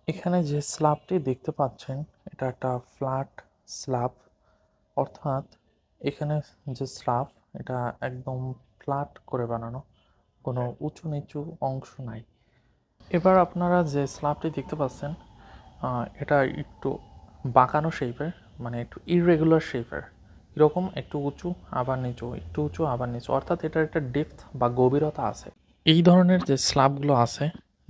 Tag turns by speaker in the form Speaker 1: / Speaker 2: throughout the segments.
Speaker 1: এখানে যে স্ল্যাবটি দেখতে পাচ্ছেন এটা একটা ফ্ল্যাট স্ল্যাব, অর্থাৎ এখানে যে স্ল্যাব এটা একদম ফ্ল্যাট করে বানানো, কোনো উঁচু নিচু অংশ নাই। এবার আপনারা যে স্ল্যাবটি দেখতে পাচ্ছেন এটা একটু বাঁকানো শেপের, মানে একটু ইররেগুলার শেপের, এরকম একটু উঁচু আবার নিচু, একটু উঁচু আবার নিচু, অর্থাৎ এটার একটা ডেপথ বা গভীরতা আছে। এই ধরনের যে স্ল্যাবগুলো আছে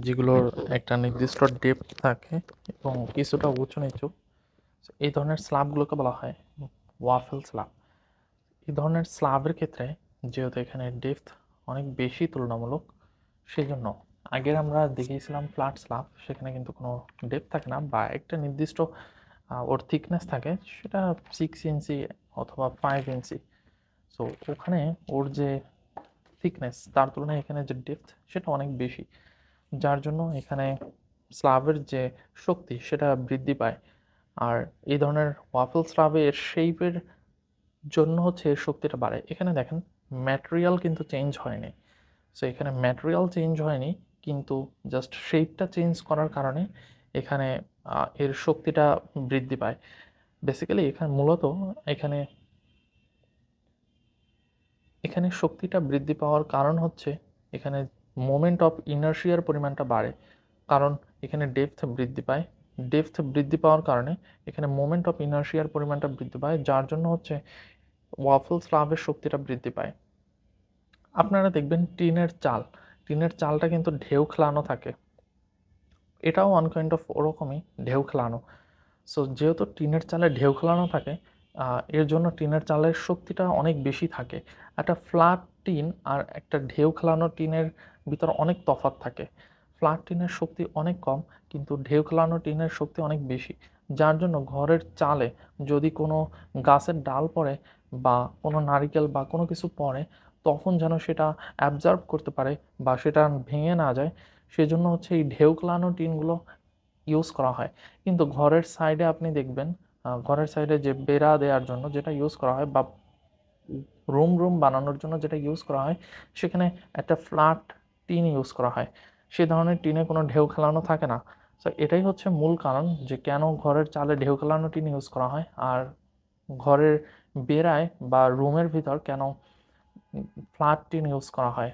Speaker 1: যেগুলোর একটা নির্দিষ্ট ডেপথ থাকে এবং কিছুটা উঁচু নিচু, এই ধরনের স্ল্যাবগুলোকে বলা হয় ওয়াফেল স্ল্যাব। এই ধরনের স্ল্যাবের ক্ষেত্রে যেহেতু এখানে ডেপথ অনেক বেশি তুলনামূলক, সেই জন্য আগের আমরা দেখিয়েছিলাম ফ্ল্যাট স্ল্যাব, সেখানে কিন্তু কোনো ডেপথ থাকে না বা একটা নির্দিষ্ট ওর থিকনেস থাকে, সেটা 6 ইঞ্চি অথবা 5 ইঞ্চি। সো ওখানে ওর যে থিকনেস তার তুলনায় এখানে যে ডেপথ সেটা অনেক বেশি, যার জন্য এখানে স্ল্যাবের যে শক্তি সেটা বৃদ্ধি পায়। আর এই ধরনের ওয়াফেল স্ল্যাবের শেপের জন্য হচ্ছে এর শক্তিটা বাড়ে। এখানে দেখেন ম্যাটেরিয়াল কিন্তু চেঞ্জ হয়নি। সো এখানে ম্যাটেরিয়াল চেঞ্জ হয়নি, কিন্তু জাস্ট শেপটা চেঞ্জ করার কারণে এখানে এর শক্তিটা বৃদ্ধি পায়। বেসিক্যালি এখানে মূলত এখানে এখানে শক্তিটা বৃদ্ধি পাওয়ার কারণ হচ্ছে এখানে মোমেন্ট অফ ইনার্শিয়ার পরিমাণটা বাড়ে, কারণ এখানে ডেপথ বৃদ্ধি পায়। ডেপথ বৃদ্ধি পাওয়ার কারণে এখানে মোমেন্ট অফ ইনার্শিয়ার পরিমাণটা বৃদ্ধি পায়, যার জন্য হচ্ছে ওয়াফল স্ল্যাবের শক্তিটা বৃদ্ধি পায়। আপনারা দেখবেন টিনের চালটা কিন্তু ঢেউ খেলানো থাকে, এটাও ওয়ান কাইন্ড অফ ওরকমই ঢেউ খেলানো। সো যেহেতু টিনের চালে ঢেউ খেলানো থাকে, এর জন্য টিনের চালের শক্তিটা অনেক বেশি থাকে। একটা ফ্ল্যাট টিন আর একটা ঢেউ খেলানো টিনের ভিতর অনেক তফাৎ থাকে। ফ্ল্যাট টিনের শক্তি অনেক কম, কিন্তু ঢেউ খেলানো টিনের শক্তি অনেক বেশি, যার জন্য ঘরের চালে যদি কোনো গাছের ডাল পড়ে বা কোনো নারিকেল বা কোনো কিছু পড়ে, তখন যেন সেটা অ্যাবজর্ব করতে পারে বা সেটা ভেঙে না যায়, সেজন্য হচ্ছে এই ঢেউ খেলানো টিনগুলো ইউজ করা হয়। কিন্তু ঘরের সাইডে আপনি দেখবেন ঘরের সাইডে যে বেড়া দেওয়ার জন্য যেটা ইউজ করা হয় বা রুম বানানোর জন্য যেটা ইউজ করা হয়, সেখানে একটা ফ্ল্যাট টিন ইউজ করা হয়। সে ধরনের টিনে কোনো ঢেউ খেলানো থাকে না। সো এটাই হচ্ছে মূল কারণ যে কেন ঘরের চালে ঢেউ খেলানো টিন ইউজ করা হয়, আর ঘরের বেড়ায় বা রুমের ভিতর কেন ফ্ল্যাট টিন ইউজ করা হয়।